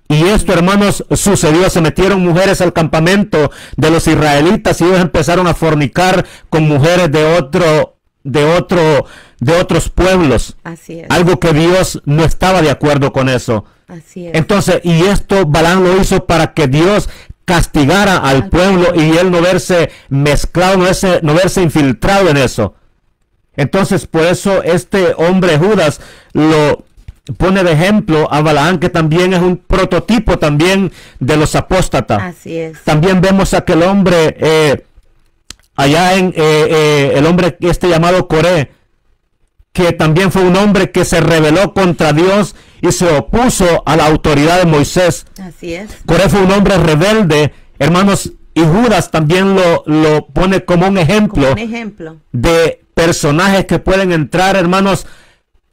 Y esto, hermanos, sucedió. Se metieron mujeres al campamento de los israelitas y ellos empezaron a fornicar con mujeres de otros pueblos. Así es. Algo que Dios no estaba de acuerdo con eso. Así es. Entonces, y esto Balaam lo hizo para que Dios castigara al pueblo y él no verse mezclado, no verse infiltrado en eso. Entonces, por eso este hombre Judas lo pone de ejemplo a Balaam, que también es un prototipo también de los apóstatas. Así es. También vemos a aquel hombre allá en el hombre llamado Coré, que también fue un hombre que se rebeló contra Dios y se opuso a la autoridad de Moisés. Así es. Coré fue un hombre rebelde, hermanos, y Judas también lo pone como un ejemplo, de personajes que pueden entrar, hermanos,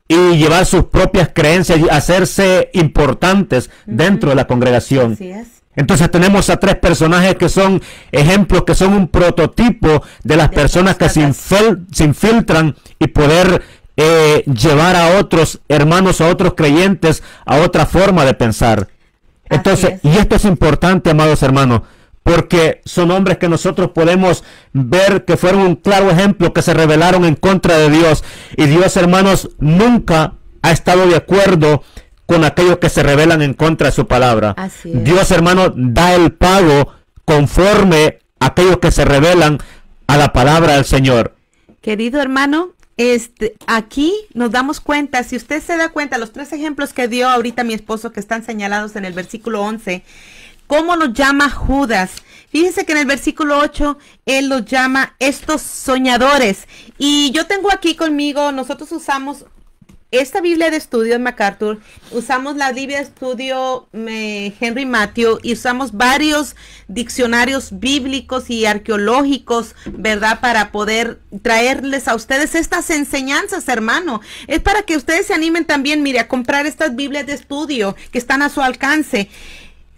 y llevar sus propias creencias y hacerse importantes dentro de la congregación. Así es. Entonces tenemos a 3 personajes que son ejemplos, que son un prototipo de las personas que se infiltran y poder llevar a otros hermanos, a otros creyentes, a otra forma de pensar. Entonces, y esto es importante, amados hermanos, porque son hombres que nosotros podemos ver que fueron un claro ejemplo, que se rebelaron en contra de Dios. Y Dios, hermanos, nunca ha estado de acuerdo con aquellos que se rebelan en contra de su palabra. Dios, hermano, da el pago conforme a aquellos que se rebelan a la palabra del Señor. Querido hermano, aquí nos damos cuenta, si usted se da cuenta, los 3 ejemplos que dio ahorita mi esposo, que están señalados en el versículo 11, ¿cómo nos llama Judas? Fíjense que en el versículo 8, él los llama estos soñadores. Y yo tengo aquí conmigo, nosotros usamos esta Biblia de estudio de MacArthur, usamos la Biblia de estudio Henry Matthew y usamos varios diccionarios bíblicos y arqueológicos, ¿verdad? Para poder traerles a ustedes estas enseñanzas, hermano. Es para que ustedes se animen también, mire, a comprar estas Biblias de estudio que están a su alcance.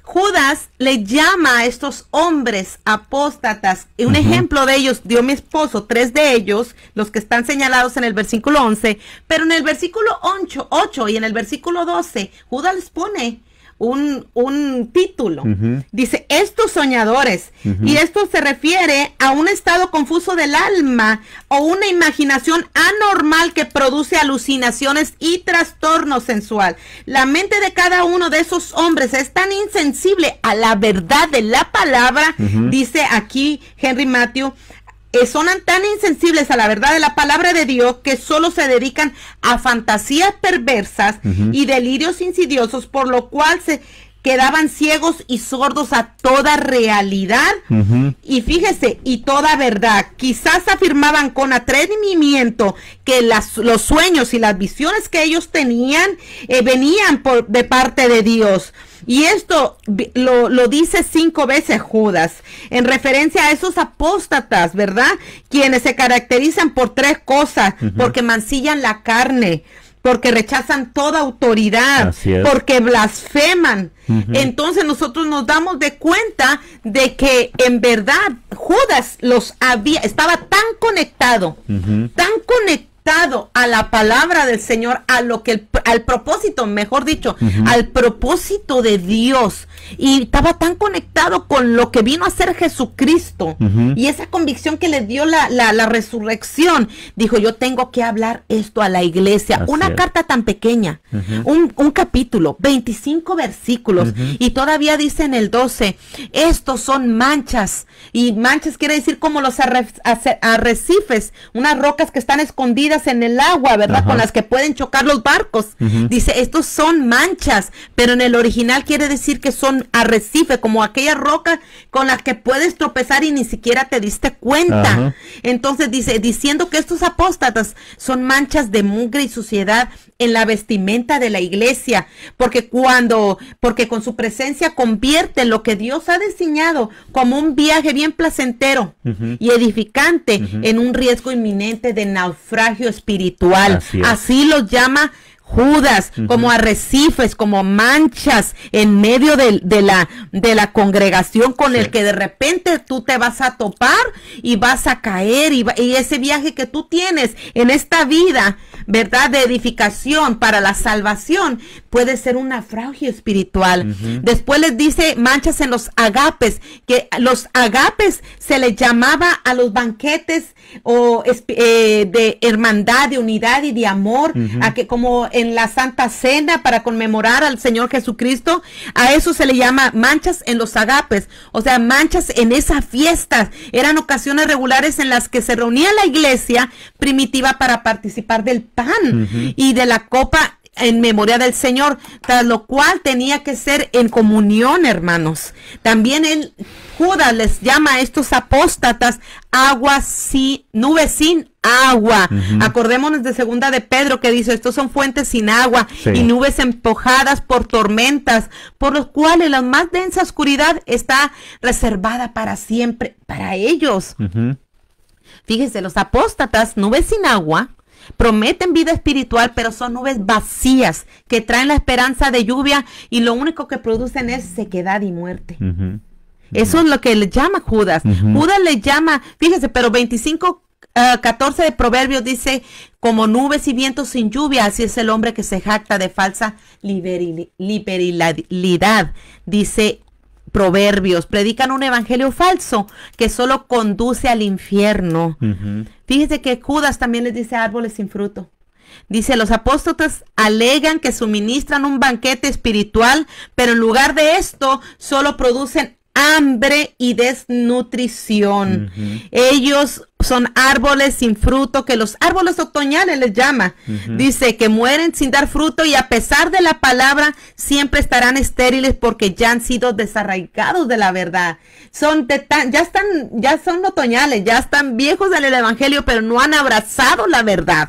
Judas le llama a estos hombres apóstatas, y un ejemplo de ellos dio mi esposo, 3 de ellos, los que están señalados en el versículo 11, pero en el versículo 8 y en el versículo 12, Judas les pone un título. Dice, estos soñadores, y esto se refiere a un estado confuso del alma o una imaginación anormal que produce alucinaciones y trastorno sensual. La mente de cada uno de esos hombres es tan insensible a la verdad de la palabra, dice aquí Henry Matthew, son tan insensibles a la verdad de la palabra de Dios que solo se dedican a fantasías perversas y delirios insidiosos, por lo cual se quedaban ciegos y sordos a toda realidad y fíjese, y toda verdad. Quizás afirmaban con atrevimiento que los sueños y las visiones que ellos tenían venían de parte de Dios. Y esto lo dice 5 veces Judas, en referencia a esos apóstatas, ¿verdad? Quienes se caracterizan por 3 cosas, porque mancillan la carne, porque rechazan toda autoridad, porque blasfeman. Entonces nosotros nos damos de cuenta de que en verdad Judas estaba tan conectado, a la palabra del Señor, al propósito, mejor dicho, al propósito de Dios, y estaba tan conectado con lo que vino a ser Jesucristo, y esa convicción que le dio la resurrección, dijo, yo tengo que hablar esto a la iglesia. Una carta tan pequeña, un capítulo, 25 versículos, y todavía dice en el 12, estos son manchas, y manchas quiere decir como los arrecifes, unas rocas que están escondidas en el agua, ¿verdad? Con las que pueden chocar los barcos. Dice, estos son manchas, pero en el original quiere decir que son arrecifes, como aquella roca con las que puedes tropezar y ni siquiera te diste cuenta. Entonces dice, diciendo que estos apóstatas son manchas de mugre y suciedad en la vestimenta de la iglesia, porque con su presencia convierten lo que Dios ha diseñado como un viaje bien placentero y edificante en un riesgo inminente de naufragio espiritual. Así los llama Judas, como arrecifes, como manchas en medio de la congregación, con el que de repente tú te vas a topar y vas a caer, y ese viaje que tú tienes en esta vida, ¿verdad?, de edificación para la salvación, puede ser un naufragio espiritual. Después les dice manchas en los agapes, que los agapes se les llamaba a los banquetes de hermandad, de unidad y de amor, a que como en la Santa Cena para conmemorar al Señor Jesucristo, a eso se le llama manchas en los agapes, o sea, manchas en esas fiestas. Eran ocasiones regulares en las que se reunía la iglesia primitiva para participar del pan y de la copa en memoria del Señor, tras lo cual tenía que ser en comunión, hermanos. También Judas les llama a estos apóstatas nubes sin agua. Acordémonos de 2 de Pedro, que dice, estos son fuentes sin agua y nubes empujadas por tormentas, por los cuales la más densa oscuridad está reservada para siempre para ellos. Fíjense, los apóstatas, nubes sin agua, prometen vida espiritual, pero son nubes vacías que traen la esperanza de lluvia y lo único que producen es sequedad y muerte. Eso es lo que le llama Judas. Judas le llama, fíjese, pero 14 de Proverbios dice, como nubes y vientos sin lluvia, así es el hombre que se jacta de falsa liberalidad, dice Proverbios. Predican un evangelio falso que solo conduce al infierno. Fíjese que Judas también les dice árboles sin fruto. Dice, los apóstoles alegan que suministran un banquete espiritual, pero en lugar de esto, solo producen hambre y desnutrición. Ellos son árboles sin fruto, que los árboles otoñales les llama. Dice que mueren sin dar fruto y a pesar de la palabra siempre estarán estériles porque ya han sido desarraigados de la verdad. Ya son otoñales, ya están viejos del evangelio, pero no han abrazado la verdad.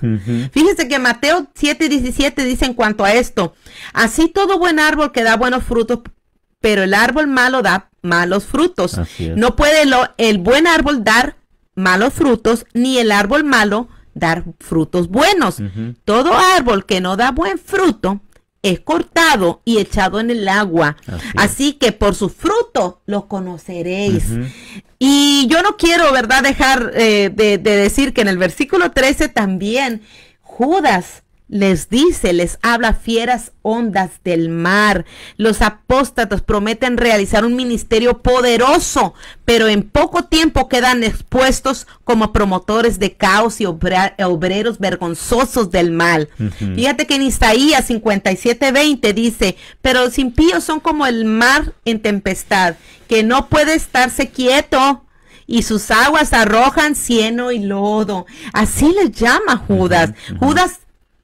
Fíjese que Mateo 7:17 dice en cuanto a esto: así todo buen árbol que da buenos frutos, pero el árbol malo da malos frutos. No puede el buen árbol dar malos frutos, ni el árbol malo dar frutos buenos. Todo árbol que no da buen fruto es cortado y echado en el agua. Así que por su fruto lo conoceréis. Y yo no quiero, ¿verdad?, dejar de decir que en el versículo 13 también Judas les habla fieras ondas del mar. Los apóstatas prometen realizar un ministerio poderoso, pero en poco tiempo quedan expuestos como promotores de caos y obreros vergonzosos del mal. Fíjate que en Isaías 57:20 dice: pero los impíos son como el mar en tempestad, que no puede estarse quieto, y sus aguas arrojan cieno y lodo. Así les llama Judas. Judas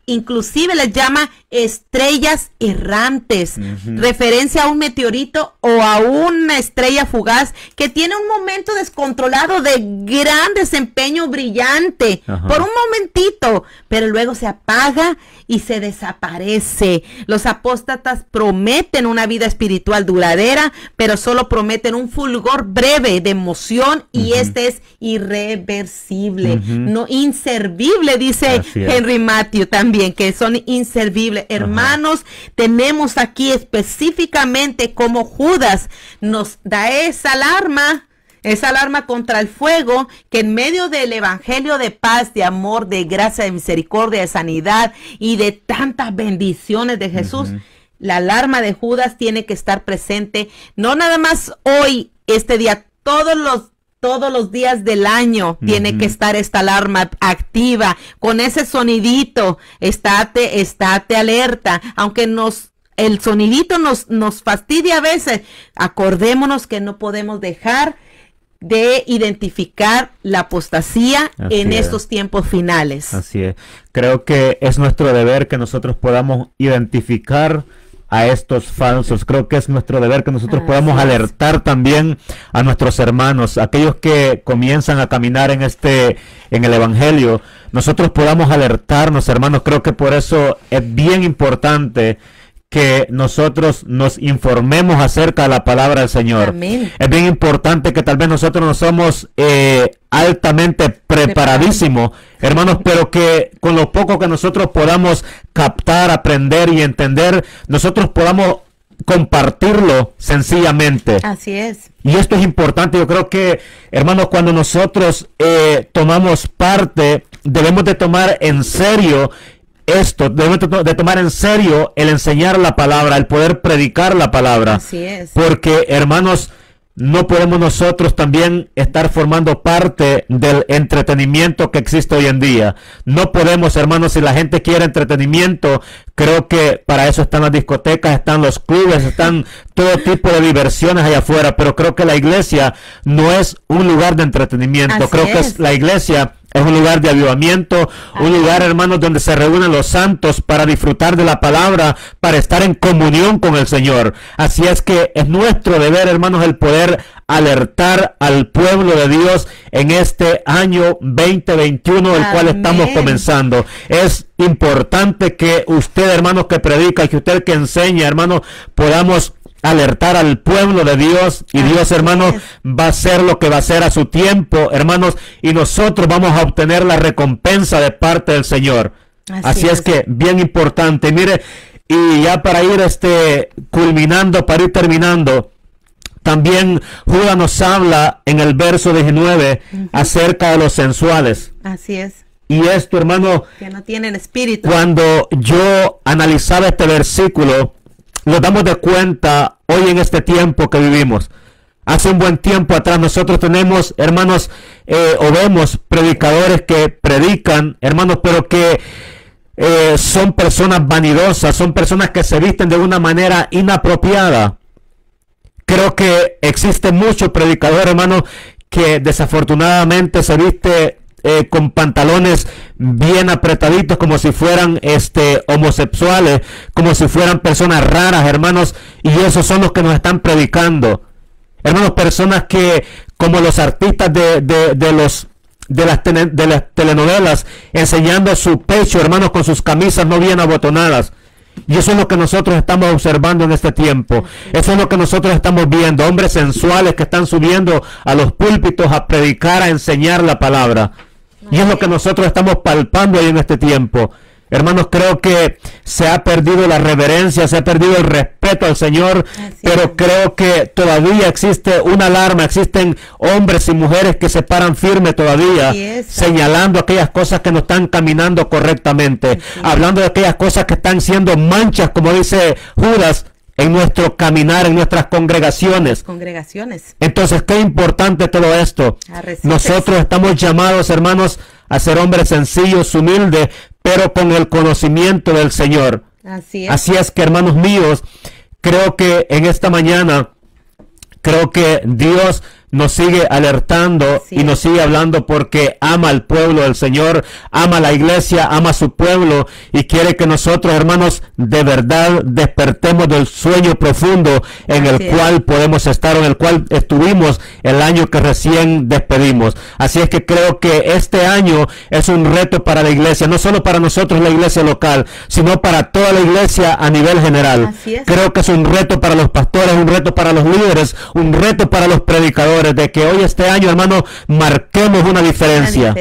inclusive les llama estrellas errantes, referencia a un meteorito o a una estrella fugaz que tiene un momento descontrolado de gran desempeño brillante por un momentito, pero luego se apaga y se desaparece. Los apóstatas prometen una vida espiritual duradera, pero solo prometen un fulgor breve de emoción y este es irreversible, no inservible, dice Henry Matthew también, que son inservibles. Hermanos, tenemos aquí específicamente como Judas nos da esa alarma contra el fuego, que en medio del evangelio de paz, de amor, de gracia, de misericordia, de sanidad y de tantas bendiciones de Jesús, la alarma de Judas tiene que estar presente, no nada más hoy, este día, todos los días del año tiene que estar esta alarma activa, con ese sonidito. Estate alerta, aunque el sonidito nos fastidia a veces. Acordémonos que no podemos dejar de identificar la apostasía en estos tiempos finales. Así es. Creo que es nuestro deber que nosotros podamos identificar a estos falsos. Creo que es nuestro deber que nosotros podamos alertar también a nuestros hermanos, aquellos que comienzan a caminar en el evangelio. Nosotros podamos alertarnos, hermanos. Creo que por eso es bien importante que nosotros nos informemos acerca de la palabra del Señor. Amén. Es bien importante que tal vez nosotros no somos altamente preparadísimos, hermanos, pero que con lo poco que nosotros podamos captar, aprender y entender, nosotros podamos compartirlo sencillamente. Así es. Y esto es importante. Yo creo que, hermanos, cuando nosotros tomamos parte, debemos de tomar en serio esto, debemos de tomar en serio el enseñar la palabra, el poder predicar la palabra. Así es. Porque, hermanos, no podemos nosotros también estar formando parte del entretenimiento que existe hoy en día. No podemos, hermanos, si la gente quiere entretenimiento, creo que para eso están las discotecas, están los clubes, están todo tipo de diversiones allá afuera, pero creo que la iglesia no es un lugar de entretenimiento. Así creo que la iglesia es un lugar de avivamiento, un lugar, hermanos, donde se reúnen los santos para disfrutar de la palabra, para estar en comunión con el Señor. Así es que es nuestro deber, hermanos, el poder alertar al pueblo de Dios en este año 2021, el cual estamos comenzando. Es importante que usted, hermanos, que predica y que usted que enseña, hermanos, podamos alertar al pueblo de Dios, y Dios, hermanos, va a hacer lo que va a hacer a su tiempo, hermanos, y nosotros vamos a obtener la recompensa de parte del Señor. Así es que bien importante. Mire, y ya para ir culminando, para ir terminando, también Judas nos habla en el verso 19 acerca de los sensuales. Así es. Y esto, hermano, que no tienen espíritu. Cuando yo analizaba este versículo, nos damos de cuenta hoy en este tiempo que vivimos. Hace un buen tiempo atrás nosotros tenemos, hermanos, o vemos predicadores que predican, hermanos, pero que son personas vanidosas, son personas que se visten de una manera inapropiada, Creo que existe mucho predicador, hermano, que desafortunadamente se viste con pantalones bien apretaditos, como si fueran homosexuales, como si fueran personas raras, hermanos, y esos son los que nos están predicando. Hermanos, personas que, como los artistas de las telenovelas, enseñando su pecho, hermanos, con sus camisas no bien abotonadas. Y eso es lo que nosotros estamos observando en este tiempo. Eso es lo que nosotros estamos viendo. Hombres sensuales que están subiendo a los púlpitos a predicar, a enseñar la palabra. Y es lo que nosotros estamos palpando ahí en este tiempo. Hermanos, creo que se ha perdido la reverencia, se ha perdido el respeto al Señor, pero creo que todavía existe una alarma, existen hombres y mujeres que se paran firme todavía, señalando aquellas cosas que no están caminando correctamente, hablando de aquellas cosas que están siendo manchas, como dice Judas, en nuestro caminar, en nuestras congregaciones. Entonces, qué importante todo esto. Nosotros estamos llamados, hermanos, a ser hombres sencillos, humildes, pero con el conocimiento del Señor. Así es que, hermanos míos, creo que en esta mañana, creo que Dios nos sigue alertando y nos sigue hablando porque ama al pueblo del Señor, ama a la iglesia, ama a su pueblo y quiere que nosotros, hermanos, de verdad despertemos del sueño profundo en el cual podemos estar, en el cual estuvimos el año que recién despedimos. Así es que creo que este año es un reto para la iglesia, no solo para nosotros la iglesia local, sino para toda la iglesia a nivel general. Creo que es un reto para los pastores, un reto para los líderes, un reto para los predicadores, de que hoy este año, hermano, marquemos una diferencia.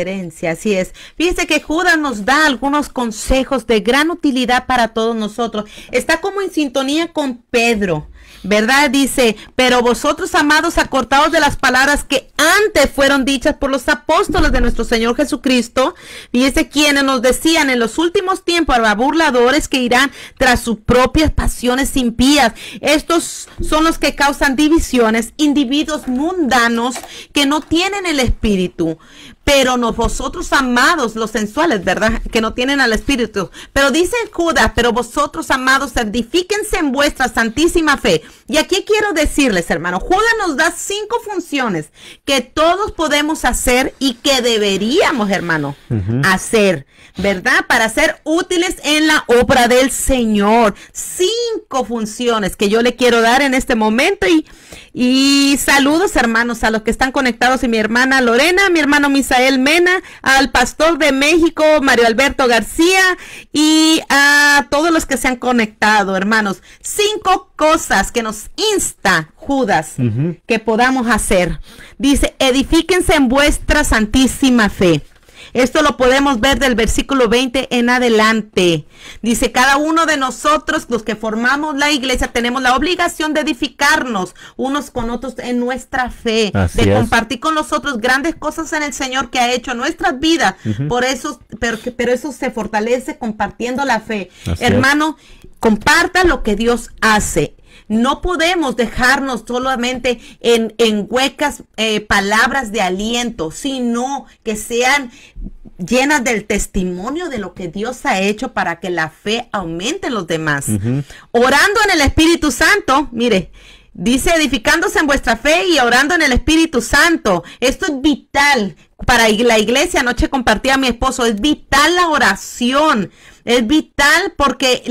Así es. Fíjese que Judas nos da algunos consejos de gran utilidad para todos nosotros. Está como en sintonía con Pedro, ¿verdad? Dice, pero vosotros, amados, acortaos de las palabras que antes fueron dichas por los apóstoles de nuestro Señor Jesucristo. Fíjese, quienes nos decían en los últimos tiempos habrá burladores que irán tras sus propias pasiones impías. Estos son los que causan divisiones, individuos mundanos que no tienen el espíritu. Pero no vosotros, amados, los sensuales, ¿verdad? Que no tienen al espíritu. Pero dice Judas, pero vosotros, amados, edifíquense en vuestra santísima fe. Y aquí quiero decirles, hermano, Judas nos da 5 funciones que todos podemos hacer y que deberíamos, hermano, hacer, ¿verdad? Para ser útiles en la obra del Señor. 5 funciones que yo le quiero dar en este momento y saludos, hermanos, a los que están conectados, y mi hermana Lorena, mi hermano Misael Mena, al pastor de México, Mario Alberto García, y a todos los que se han conectado, hermanos. 5 cosas que nos insta Judas que podamos hacer. Dice, edifíquense en vuestra santísima fe. Esto lo podemos ver del versículo 20 en adelante. Dice, cada uno de nosotros, los que formamos la iglesia, tenemos la obligación de edificarnos unos con otros en nuestra fe, de compartir con los otros grandes cosas en el Señor que ha hecho en nuestras vidas. Por eso, pero eso se fortalece compartiendo la fe. Hermano, comparta lo que Dios hace. No podemos dejarnos solamente en huecas palabras de aliento, sino que sean llenas del testimonio de lo que Dios ha hecho para que la fe aumente en los demás. Orando en el Espíritu Santo, mire, dice edificándose en vuestra fe y orando en el Espíritu Santo. Esto es vital para la iglesia. Anoche compartía a mi esposo, es vital la oración. Es vital porque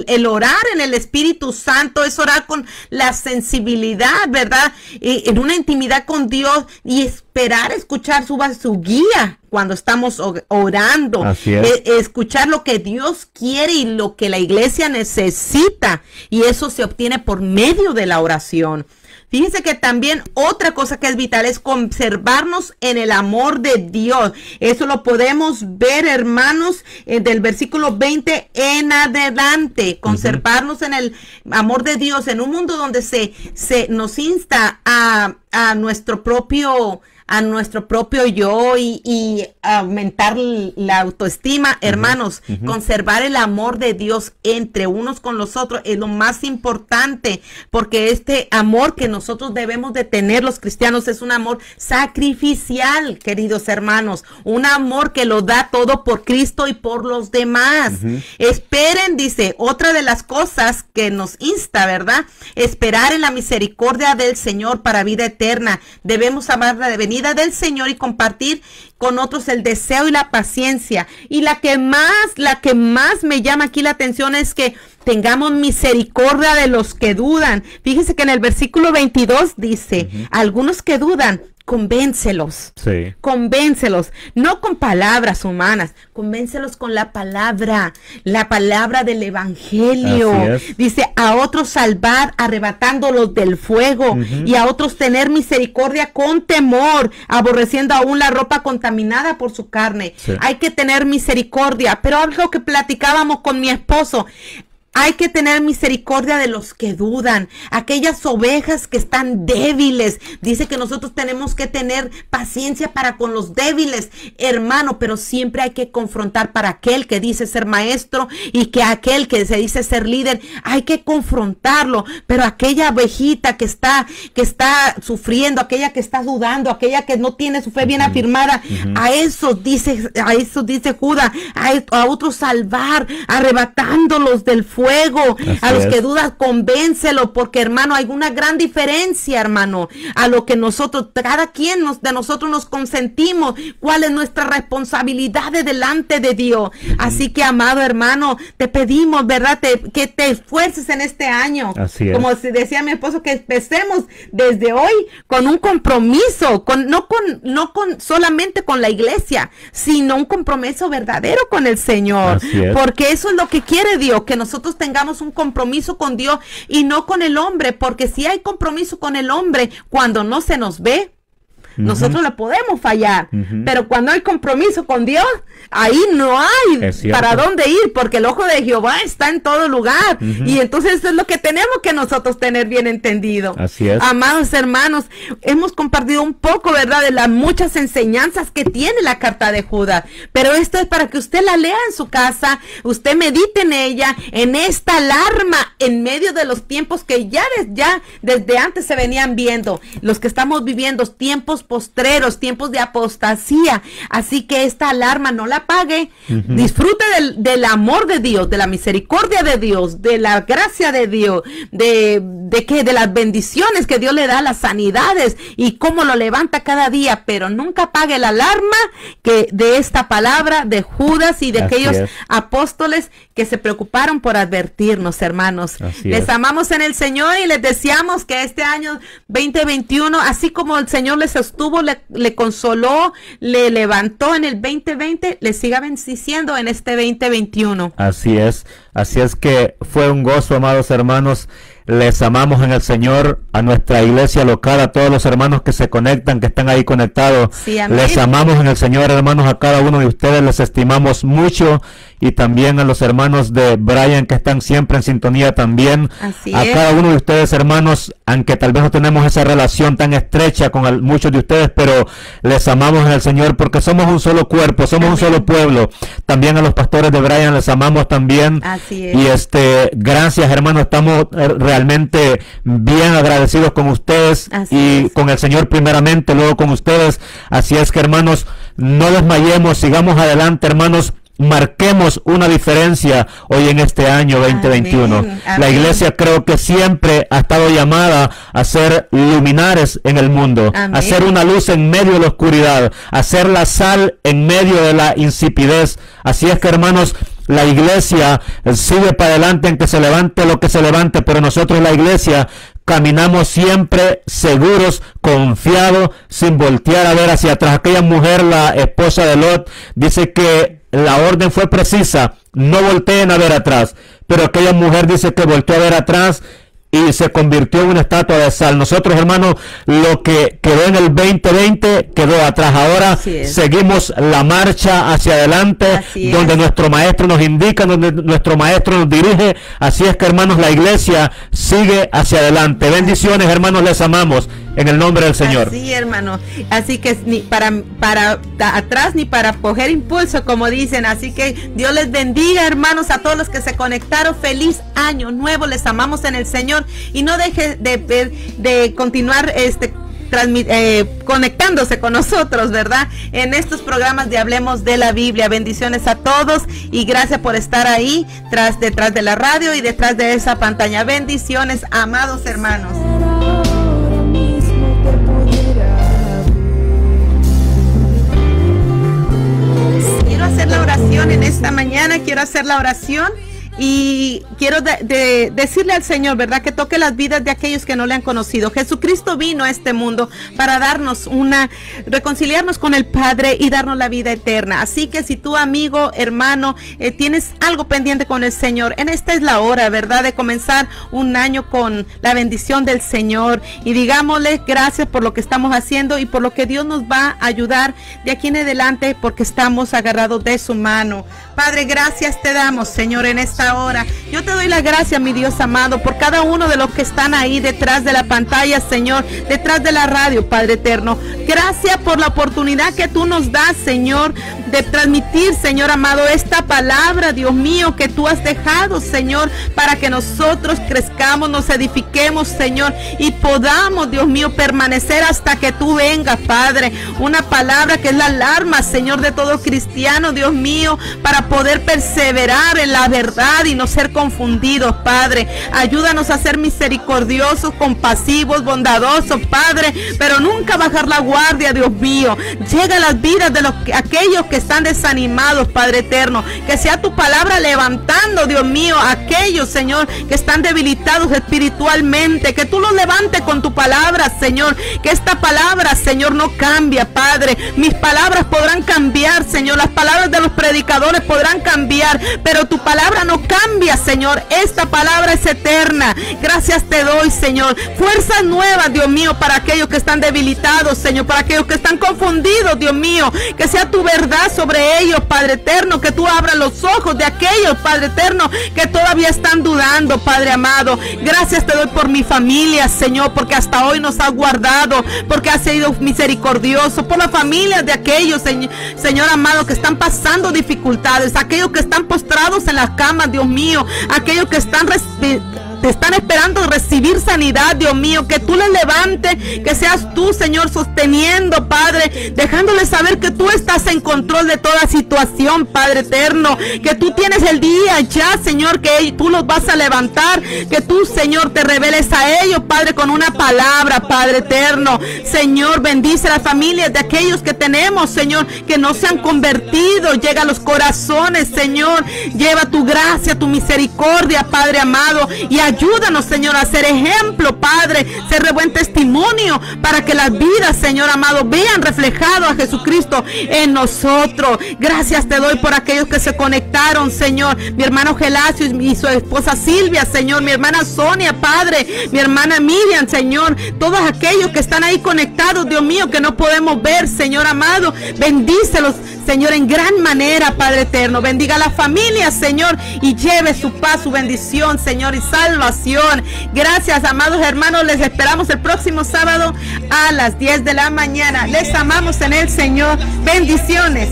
el orar en el Espíritu Santo es orar con la sensibilidad, ¿verdad? En una intimidad con Dios y esperar escuchar su guía cuando estamos orando. Escuchar lo que Dios quiere y lo que la iglesia necesita. Y eso se obtiene por medio de la oración. Fíjense que también otra cosa que es vital es conservarnos en el amor de Dios. Eso lo podemos ver, hermanos, del versículo 20 en adelante. Conservarnos en el amor de Dios en un mundo donde se nos insta a nuestro propio a nuestro propio yo y aumentar la autoestima, hermanos, conservar el amor de Dios entre unos con los otros es lo más importante, porque este amor que nosotros debemos de tener los cristianos es un amor sacrificial, queridos hermanos, un amor que lo da todo por Cristo y por los demás. Esperen, dice, otra de las cosas que nos insta, ¿verdad? Esperar en la misericordia del Señor para vida eterna. Debemos amar la venida del Señor y compartir con otros el deseo y la paciencia. Y la que más me llama aquí la atención es que tengamos misericordia de los que dudan. Fíjese que en el versículo 22 dice, algunos que dudan, convéncelos. Sí. Convéncelos, no con palabras humanas, convéncelos con la palabra del evangelio. Dice, a otros salvar arrebatándolos del fuego y a otros tener misericordia con temor, aborreciendo aún la ropa contaminada por su carne. Sí. Hay que tener misericordia, pero algo que platicábamos con mi esposo, hay que tener misericordia de los que dudan, aquellas ovejas que están débiles. Dice que nosotros tenemos que tener paciencia para con los débiles, hermano, pero siempre hay que confrontar para aquel que dice ser maestro y que aquel que se dice ser líder, hay que confrontarlo. Pero aquella ovejita que está sufriendo, aquella que está dudando, aquella que no tiene su fe bien afirmada, a eso dice Judas, a otros salvar, arrebatándolos del fuego. A los que dudan, convéncelo, porque hermano, hay una gran diferencia, hermano, a lo que nosotros, cada quien de nosotros nos consentimos, cuál es nuestra responsabilidad delante de Dios. Así que, amado hermano, te pedimos, ¿verdad? Que te esfuerces en este año. Así es. Como decía mi esposo, que empecemos desde hoy con un compromiso, no solamente con la iglesia, sino un compromiso verdadero con el Señor. Porque eso es lo que quiere Dios, que nosotros tengamos un compromiso con Dios y no con el hombre, porque si hay compromiso con el hombre, cuando no se nos ve, nosotros le podemos fallar, pero cuando hay compromiso con Dios, ahí no hay para dónde ir, porque el ojo de Jehová está en todo lugar, y entonces eso es lo que tenemos que nosotros tener bien entendido. Así es. Amados hermanos, hemos compartido un poco, ¿verdad?, de las muchas enseñanzas que tiene la carta de Judas, pero esto es para que usted la lea en su casa, usted medite en ella, en esta alarma, en medio de los tiempos que ya desde antes se venían viendo, los que estamos viviendo, tiempos postreros, tiempos de apostasía. Así que esta alarma no la apague. Disfrute del amor de Dios, de la misericordia de Dios, de la gracia de Dios, de las bendiciones que Dios le da, las sanidades y cómo lo levanta cada día, pero nunca apague la alarma que de esta palabra de Judas y de aquellos apóstoles que se preocuparon por advertirnos, hermanos. Les amamos en el Señor y les deseamos que este año 2021, así como el Señor les sostuvo, le consoló, le levantó en el 2020, le siga bendiciendo en este 2021. Así es que fue un gozo, amados hermanos. Les amamos en el Señor, a nuestra iglesia local, a todos los hermanos que se conectan, que están ahí conectados. Sí, amén. Les amamos en el Señor, hermanos, a cada uno de ustedes les estimamos mucho, y también a los hermanos de Brian que están siempre en sintonía también. Cada uno de ustedes, hermanos, aunque tal vez no tenemos esa relación tan estrecha con muchos de ustedes, pero les amamos en el Señor porque somos un solo cuerpo, somos un solo pueblo. También a los pastores de Brian les amamos también. Así es. Y gracias, hermanos, estamos realmente bien agradecidos con ustedes y con el Señor primeramente, luego con ustedes. Así es que, hermanos, no desmayemos, sigamos adelante, hermanos. Marquemos una diferencia hoy en este año 2021. Amén. La iglesia creo que siempre ha estado llamada a ser luminares en el mundo, a ser una luz en medio de la oscuridad, a ser la sal en medio de la insipidez. Así es que, hermanos, la iglesia sigue para adelante en que se levante lo que se levante, pero nosotros, la iglesia, caminamos siempre seguros, confiados, sin voltear a ver hacia atrás. Aquella mujer, la esposa de Lot, dice que la orden fue precisa: no volteen a ver atrás. Pero aquella mujer dice que volteó a ver atrás y se convirtió en una estatua de sal. Nosotros, hermanos, lo que quedó en el 2020 quedó atrás. Ahora seguimos la marcha hacia adelante, donde nuestro maestro nos indica, donde nuestro maestro nos dirige. Así es que, hermanos, la iglesia sigue hacia adelante. Bendiciones, hermanos, les amamos. En el nombre del Señor. Sí, hermano. Así que ni para atrás ni para coger impulso, como dicen. Así que Dios les bendiga, hermanos, a todos los que se conectaron. Feliz año nuevo. Les amamos en el Señor. Y no deje de continuar conectándose con nosotros, ¿verdad? En estos programas de Hablemos de la Biblia. Bendiciones a todos y gracias por estar ahí detrás de la radio y detrás de esa pantalla. Bendiciones, amados hermanos. Quiero hacer la oración en esta mañana, quiero hacer la oración. Y quiero decirle al Señor, ¿verdad? Que toque las vidas de aquellos que no le han conocido. Jesucristo vino a este mundo para reconciliarnos con el Padre y darnos la vida eterna. Así que si tú, amigo, hermano, tienes algo pendiente con el Señor, esta es la hora, ¿verdad? De comenzar un año con la bendición del Señor. Y digámosle gracias por lo que estamos haciendo y por lo que Dios nos va a ayudar de aquí en adelante, porque estamos agarrados de su mano. Padre, gracias te damos, Señor, en esta hora. Yo te doy la gracia, mi Dios amado, por cada uno de los que están ahí detrás de la pantalla, Señor, detrás de la radio, Padre eterno. Gracias por la oportunidad que tú nos das, Señor, de transmitir, Señor amado, esta palabra, Dios mío, que tú has dejado, Señor, para que nosotros crezcamos, nos edifiquemos, Señor, y podamos, Dios mío, permanecer hasta que tú vengas, Padre. Una palabra que es la alarma, Señor, de todo cristiano, Dios mío, para poder perseverar en la verdad y no ser confundidos, Padre. Ayúdanos a ser misericordiosos, compasivos, bondadosos, Padre, pero nunca bajar la guardia, Dios mío. Llega a las vidas de aquellos que están desanimados, Padre eterno. Que sea tu palabra levantando, Dios mío, a aquellos, Señor, que están debilitados espiritualmente. Que tú los levantes con tu palabra, Señor. Que esta palabra, Señor, no cambia, Padre. Mis palabras podrán cambiar, Señor. Las palabras de los predicadores podrán cambiar, pero tu palabra no cambia, Señor. Esta palabra es eterna. Gracias te doy, Señor. Fuerzas nuevas, Dios mío, para aquellos que están debilitados, Señor, para aquellos que están confundidos, Dios mío. Que sea tu verdad sobre ellos, Padre eterno. Que tú abras los ojos de aquellos, Padre eterno, que todavía están dudando, Padre amado. Gracias te doy por mi familia, Señor, porque hasta hoy nos has guardado, porque has sido misericordioso, por las familias de aquellos, Señor amado, que están pasando dificultades, aquellos que están postrados en las camas, Dios mío, aquellos que te están esperando recibir sanidad, Dios mío. Que tú les levantes, que seas tú, Señor, sosteniendo, Padre, dejándoles saber que tú estás en control de toda situación, Padre eterno. Que tú tienes el día ya, Señor, que tú los vas a levantar. Que tú, Señor, te reveles a ellos, Padre, con una palabra, Padre eterno. Señor, bendice a las familias de aquellos que tenemos, Señor, que no se han convertido. Llega a los corazones, Señor. Lleva tu gracia, tu misericordia, Padre amado, y ayúdanos, Señor, a ser ejemplo, Padre, ser de buen testimonio, para que las vidas, Señor amado, vean reflejado a Jesucristo en nosotros. Gracias te doy por aquellos que se conectaron, Señor. Mi hermano Gelacio y su esposa Silvia, Señor. Mi hermana Sonia, Padre. Mi hermana Miriam, Señor. Todos aquellos que están ahí conectados, Dios mío, que no podemos ver, Señor amado. Bendícelos, Señor, en gran manera, Padre eterno. Bendiga a la familia, Señor, y lleve su paz, su bendición, Señor, y salvación. Gracias, amados hermanos. Les esperamos el próximo sábado a las 10 de la mañana. Les amamos en el Señor. Bendiciones.